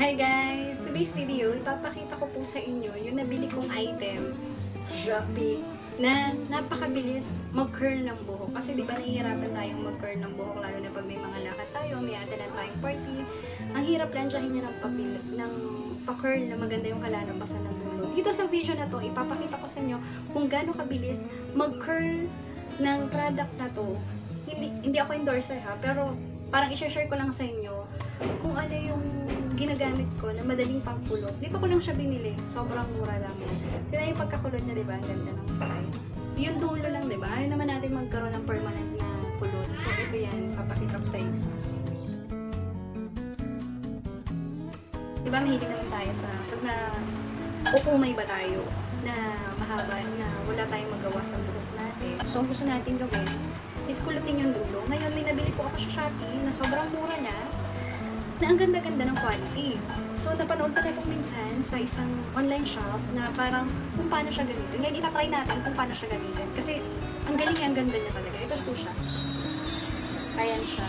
Hi guys! Today's video, ipapakita ko po sa inyo yung nabili kong item sa Shopee na napakabilis mag-curl ng buhok. Kasi di ba nahihirapan tayong mag-curl ng buhok lalo na pag may mga lakad tayo, may attend tayong party. Ang hirap lansyahin niya ng pa-curl na maganda yung kalalabasan ng dulo. Dito sa video na to, ipapakita ko sa inyo kung gaano kabilis mag-curl ng product na to. Hindi ako endorser ha, pero parang i-share ko lang sa inyo kung ano yung ginagamit ko na madaling pangkulot. Dito ko lang siya binili. Sobrang mura lang. Kaya yung pagkakulot niya, diba? Ang ganda ng kulay. Yung dulo lang, diba? Ayaw naman natin magkaroon ng permanent na kulot. So, ito yan. Papakita ko sa inyo. Diba, mahilig naman tayo sa pag na ukumay ba tayo na mahaba, na wala tayong magawa sa buhok natin. So, gusto natin gawin is kulutin yung dulo. Ngayon, may nabili po ako sa Shopee na sobrang mura na ang ganda-ganda ng quality. So, napanood ko tayo minsan sa isang online shop na parang kung paano siya gamitin. Ngayon, itatry natin kung paano siya gamitin. Kasi, ang galing niya, ang ganda niya talaga. Ito po siya. Ayan siya.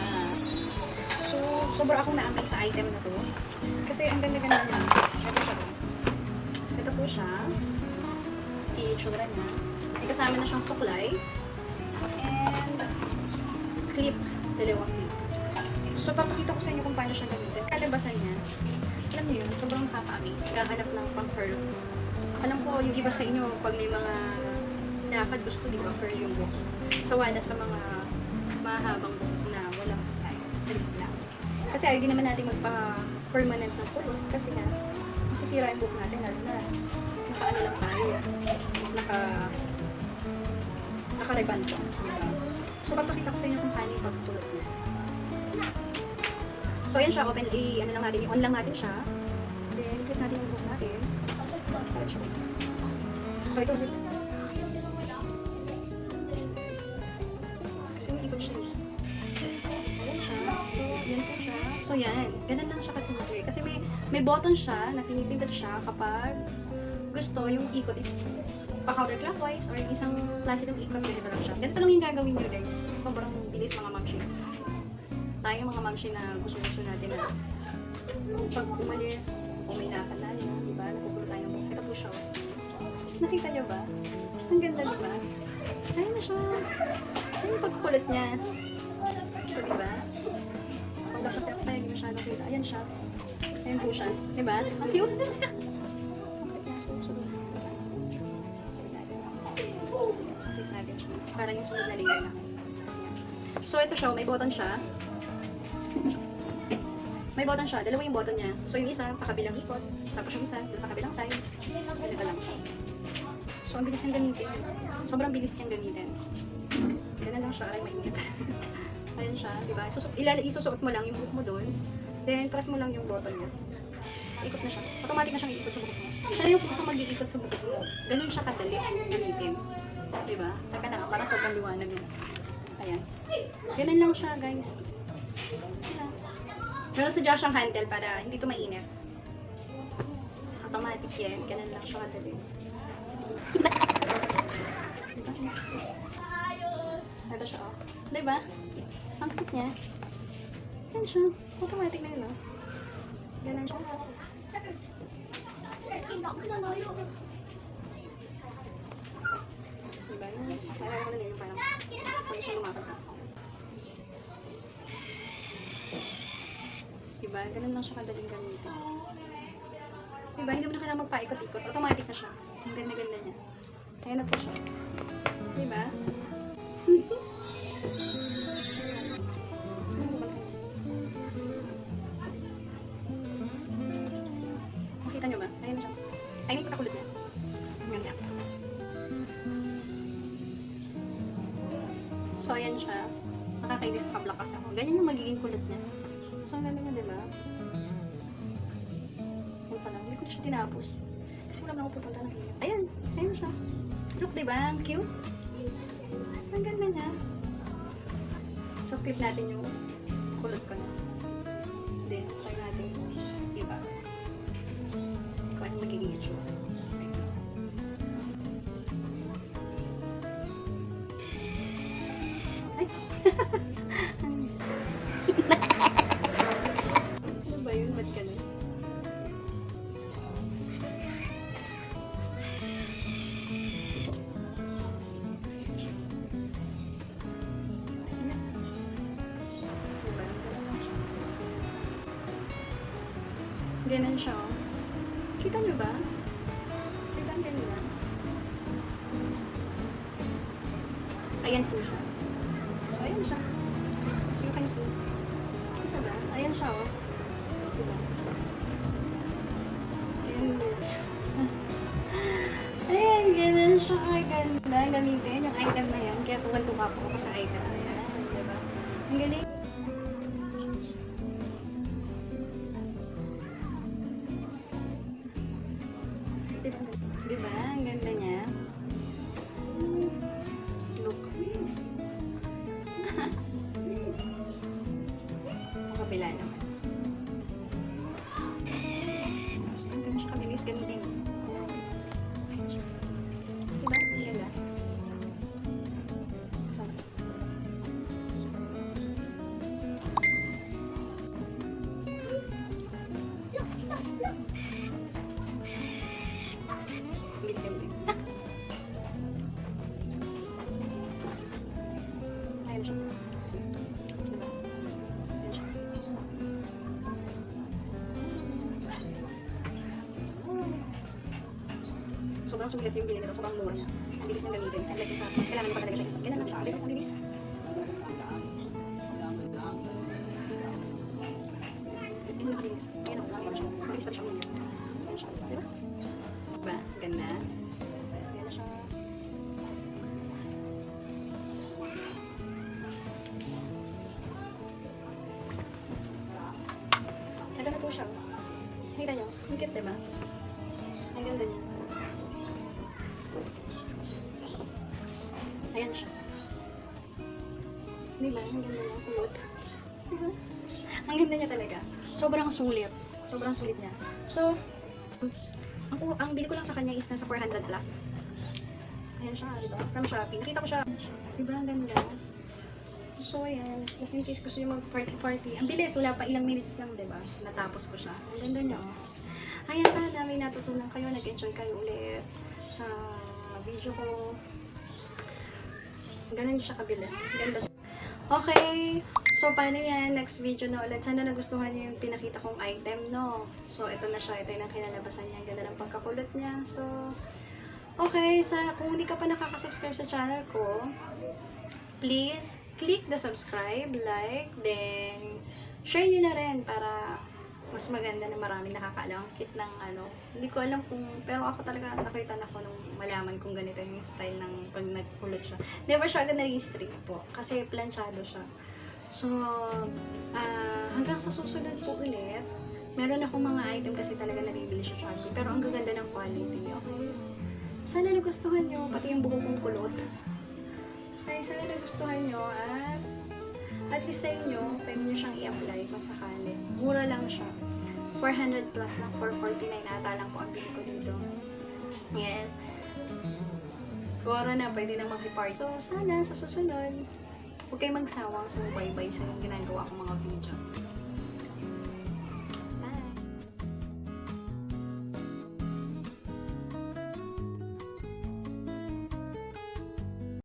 So, sobrang akong na-amay sa item na to. Kasi, ang ganda-ganda niya. Ito siya. Ito po siya. I-itsura niya. May kasama na siyang suklay. And, clip. Dalawang clip. So, papakita ko sa inyo kung paano siya gamitin. Kalabasan niya, alam niyo yun, sobrang nakaka-amaze. Kahanap ng pang-curl. Alam ko, yung iba sa inyo, pag may mga lakad gusto, di ba, curl yung buhok. So, wala sa mga mahabang buhok na walang style. Straight lang. Kasi ayaw din naman natin magpa-permanent ng kulot. Kasi nga, masisira yung buhok natin, lalo na naka-ano lang tayo. Naka-reban ko. So, papakita ko sa inyo kung paano yung pagkulot niya. So, ayan siya, open, ano lang natin, on lang natin siya. Then, click natin yung buhok natin. So, ito, kasi may ikot siya. Ayan siya. So, yan po siya. So, yan. Ganun lang siya kasi. Kasi may button siya, na pinipindot siya kapag gusto yung ikot is pa-counterclockwise or yung isang klase ng ikot, ganito lang siya. Ganito lang yung gagawin nyo, guys. Sobrang bilis mga momshies. Tayo mga momshies na gusto-gusto natin na pag umalis, kung may lakad na yun, diba? Nakukulo tayo ng buhok. Ito po siya. Nakita nyo ba? Ang ganda, diba? Ayun na siya. Ayun yung pagkulot niya. So, diba? Pag kasi ako tayo, hindi masyadong kita. Ayan siya. Ayan po siya. Diba? Ang cute. Sukit natin siya. Parang yung sunod na layer na. So, ito siya. May button siya. May button siya. Dalawa yung button niya. So, yung isa, pakabilang ikot. Tapos yung isa, dun sa kabilang side. Ganito lang siya. So, ang bilis niyang gamitin. Sobrang bilis niyang gamitin. Ganun lang siya. Aray, mainit. Ayan siya, diba? Isusuot mo lang yung buhok mo doon. Then, press mo lang yung button niya. Ikot na siya. Automatic na siyang iikot sa buhok mo. Siya na yung kusang mag-iikot sa buhok mo. Ganun siya kadali gamitin. Diba? Taka na, para sobrang liwanag mo. Ayan. Ganun lang siya, guys. Meron sa Josh ang handle para hindi ito mainit. Automatic yan. Ganun lang siya kadali. Ito siya, oh. Diba? Ang cute niya. Yan siya. Automatic na yun, oh. Ganun siya. Diba? Parang ko na yun. Parang siya lumakad. Diba? Ganun lang siya kadaling gamitin. Diba? Hindi mo na kailangan magpaikot-ikot. Automatic na siya. Ang ganda-ganda niya. Ayan na po siya. Diba? Makita nyo ba? Ayan na siya. Ayan yung pagkakulot niya. Ang ganda. So, ayan siya. Nakakainis sa kablakas ako. Ganyan yung magiging kulot niya. So, ang ganda niya, diba? Yan pala. Hindi ko na siya tinapos. Kasi wala na ako pupunta ng init. Ayan. Ayan siya. Look, diba? Ang cute. Ang ganda niya. So, clip natin yung kulot ko na. Then, try natin. Diba? Kung ano magiging itsura. Ay! Ano ba yun? Ba't ganun? Ganun siya, oh. Kita nyo ba? Kita ang ganda. Ayan po siya. So, ayan siya. As you can see. Kita ba? Ayan siya, oh. Diba? Ayan, ganun siya kaganda. Gamitin yung item na yan. Kaya tuwan-tuwa po ako sa item na yan. Diba? Ang galing. Diba? Ang ganda niya. Look. Kabila naman. Ang ganda siya kabilis gamitin. Diba? Ganda. Sobrang sulit yung bilhin nito, sobrang mura niya. Ang bilis niyang gamitin. Ang like sa, kailangan pa talaga siya. Ganun lang siya, pero ang bilis. Ganun nakalinis. Ganun lang siya. Mabilis pa siya. Ganun siya. Diba? Diba? Ganda. Ganun siya. Ganda na po siya. Nakita niyo? Ang cute, diba? Ang ganda niya. Ayan siya. Diba? Ang ganda niya. Kulot. Diba? Ang ganda niya talaga. Sobrang sulit. Sobrang sulit niya. So, ang bili ko lang sa kanya is nasa 400 plus. Ayan siya, diba? From Shopee. Kita ko siya. Diba? Ang ganda. So, ayan. Just in case gusto nyo mag-party-party. Ang bilis. Wala pa ilang minutes lang, diba? Natapos ko siya. Ang ganda niya, oh. Ayan, sana may natutunan kayo. Nag-enjoy kayo ulit sa video ko. Ganun siya kabilis. Ganda. Okay. So, paano yan? Next video na ulit. Sana nagustuhan niyo yung pinakita kong item, no? So, ito na siya. Ito yung kinalabasan niya. Ang ganda ng pagkakulot niya. So, okay. Kung hindi ka pa nakaka-subscribe sa channel ko, please click the subscribe, like, then share nyo na rin para mas maganda na maraming nakakaalam. Ang cute ng ano. Hindi ko alam kung, pero ako talaga nakita na ko nung malaman kung ganito yung style ng pag nagkulot siya. Never siya agad naging straight po. Kasi planchado siya. So, hanggang sa susunod po ulit, meron akong mga item kasi talaga nabibili siya Shopee. Pero ang gaganda ng quality. Okay? Sana nagustuhan nyo, pati yung buko kong kulot. Okay, sana nagustuhan nyo at least sa inyo, pwede nyo siyang i-apply kung sakali. Mura lang siya. 400 plus lang, 449 ata lang po ang bili ko dito. Yes. Kura na, pwede na mag-party. So, sana sa susunod, huwag kayong magsawang sumubaybay sa ginagawa kong mga video.